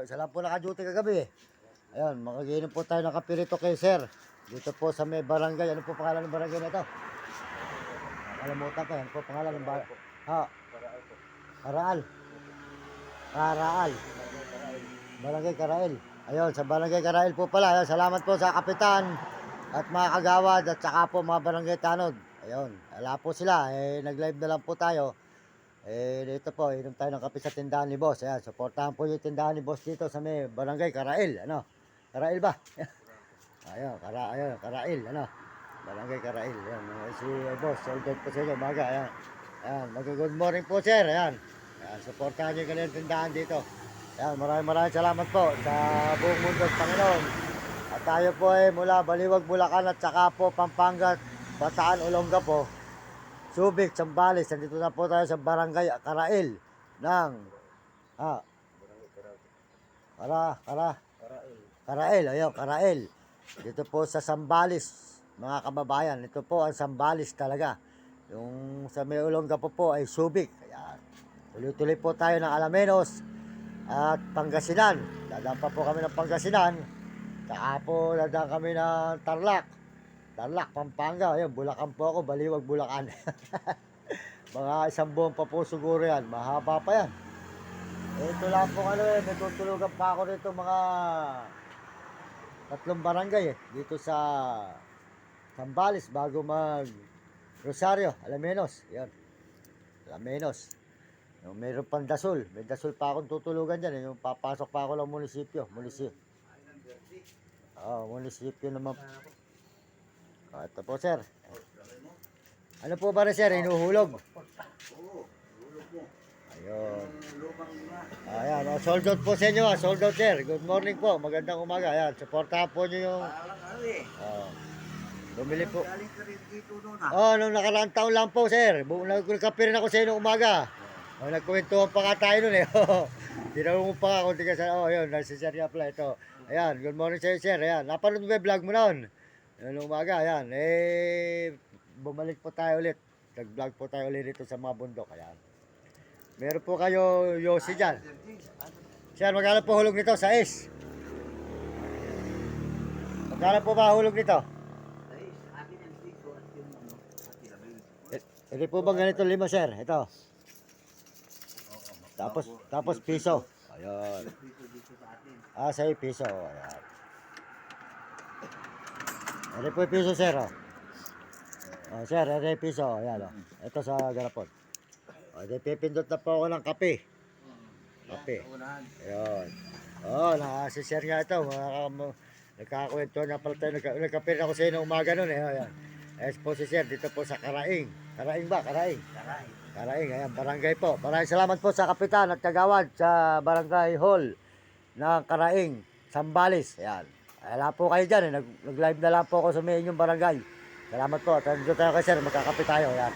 Isa lang po naka-duty kagabi. Ayun, makagiinom po tayo ng kape rito kay sir. Dito po sa may barangay. Ano po pangalan ng barangay na ito? Nakalimutan ko. Ano po pangalan ng barangay? Karaal. Karaal. Barangay Karail. Ayun, sa barangay Karail po pala. Ayun, salamat po sa kapitan at mga kagawad at saka po mga barangay tanod. Ayun, wala po sila. Nag-live na lang po tayo. Dito po, inom tayo ng kape sa tindahan ni boss. Ayan, supportahan po yung tindahan ni boss dito sa may barangay Karail. Ano? Karail ba? Ayun, Karail. Ano? Barangay Karail. Ayan, si boss, soldier po sa inyo, umaga. Ayan. Ayan, good morning po sir. Ayan. Ayan, supportahan nyo yung kanilang tindahan dito. Ayan, maraming salamat po sa buong mundo, Panginoon. At tayo po ay mula Baliwag, Bulacan at saka po Pampanga, Bataan, Olonga po. Subic, Sambales, nandito na po tayo sa barangay Karail ng Karail, ayun, Karail. Dito po sa Sambales, mga kababayan. Ito po ang Sambales talaga. Yung sa may Olonga po ay Subic. Ayan. Tuloy-tuloy po tayo ng Alamenos at Pangasinan. Dadaan pa po kami ng Pangasinan. Saka po dadaan kami ng Tarlac, Pampanga. Ayun, Bulacan po ako, Baliwag, Bulacan. Mga isang buwan pa po siguro yan. Mahaba pa yan. Ito lang po may tutulugan pa ako dito mga 3 barangay dito sa Sambales bago mag Rosario, Alamenos. Yan. Alamenos. Yung mayroon pang Dasol. May Dasol pa akong tutulugan dyan. Yung papasok pa ako ng munisipyo. Munisipyo naman. Ito po sir. Ano po ba rin sir? Inuhulog? Ayun. Ayan. Sold out po sa inyo. Sold out sir. Good morning po. Magandang umaga. Ayan. Supportahan po nyo yung... Bumili po. Nung nakaraang taon lang po sir. Nagkape rin ako sa inyo umaga. Nagkwentuhan pa nga tayo nun Tinanong mo pa nga kung di ka sa... Ayun. Nasa sir nga pala ito. Ayan. Good morning sa inyo sir. Ayan. Napanood mo ba yung vlog mo noon? Noong umaga. Ayan. Bumalik po tayo ulit. Nag-vlog po tayo ulit dito sa mga bundok. Ayan. Meron po kayo Yossi dyan. Sir, magkano po hulog nito? 6. Magkano po ba hulog nito? Hindi po bang ganito 5 sir? Ito. Tapos piso. Ayun. 6 piso. Ayan. Ano po yung piso sir? Sir, ano yung piso? Ayan. Ito sa garapon. Pipindot na po ako ng kape. Ayun. Si-share nga ito. Nagkakakwento na pala tayo. Nagkape na ako sa inyo umaga nun. Ayan. Po si sir, dito po sa Karaing. Karaing ba? Karaing. Ayan, barangay po. Maraming salamat po sa kapitan at kagawad sa barangay hall ng Karaing, Sambales. Ayan. Wala po kayo dyan. Nag-live na lang po ako sa may inyong barangay. Salamat po. Tandito tayo kay sir. Magkakape tayo. Ayan.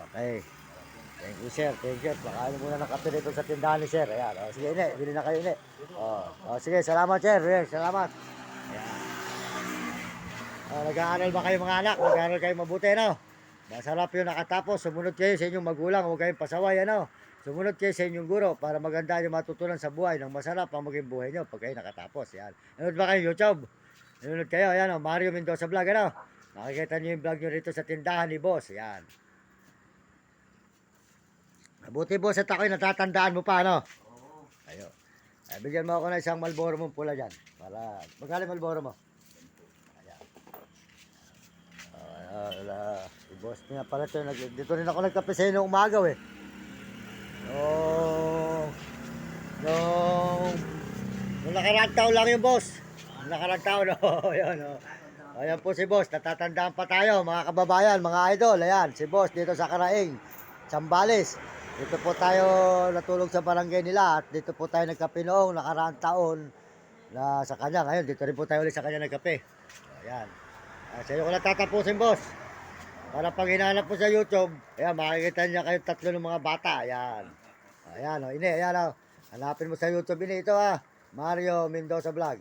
Okay. Thank you sir. Thank you. Pakain muna ng kape dito sa tindahan ni sir. Ayan. Sige ine. Bili na kayo ine. Sige. Salamat sir. Salamat. Ayan. Nag-aaral ba kayo mga anak? Nag-aaral kayo mabuti, no? Masarap yung nakatapos. Sumunod kayo sa inyong magulang. Huwag kayong pasaway, ano? Sumunod kayo sa inyong guro para maganda yung matutunan sa buhay. Nang masarap ang maging buhay nyo pag kayo nakatapos. Yan. Nanood ba kayo YouTube? Nanood kayo. Yan, Mario Mendoza Vlog, ano? Nakikita nyo yung vlog nyo rito sa tindahan ni boss. Yan. Mabuti boss at ako'y natatandaan mo pa, ano? Ayo. Bigyan mo ako ng isang Marlboro mong pula dyan. Para, magaling Marlboro mo? Si boss niya pala ito. Dito rin ako nagkape sa inyo umagaw Nung nakaraang taon lang yung boss. Nakaraang taon, Ayan po si boss. Natatandaan pa tayo, mga kababayan, mga idol. Ayan, si boss dito sa Karaing, Sambales. Dito po tayo natulog sa barangay nila. At dito po tayo nagkape noong nakaraang taon na sa kanya. Ngayon, dito rin po tayo ulit sa kanya nagkape. Ayan. Sa iyo ko na tatapusin boss. Para pag hinanap mo sa YouTube, ayan, makikita niya kayo 3 ng mga bata. Ayan. Ayan, Ayan, Hanapin mo sa YouTube, Ito, Mario Mendoza Vlog.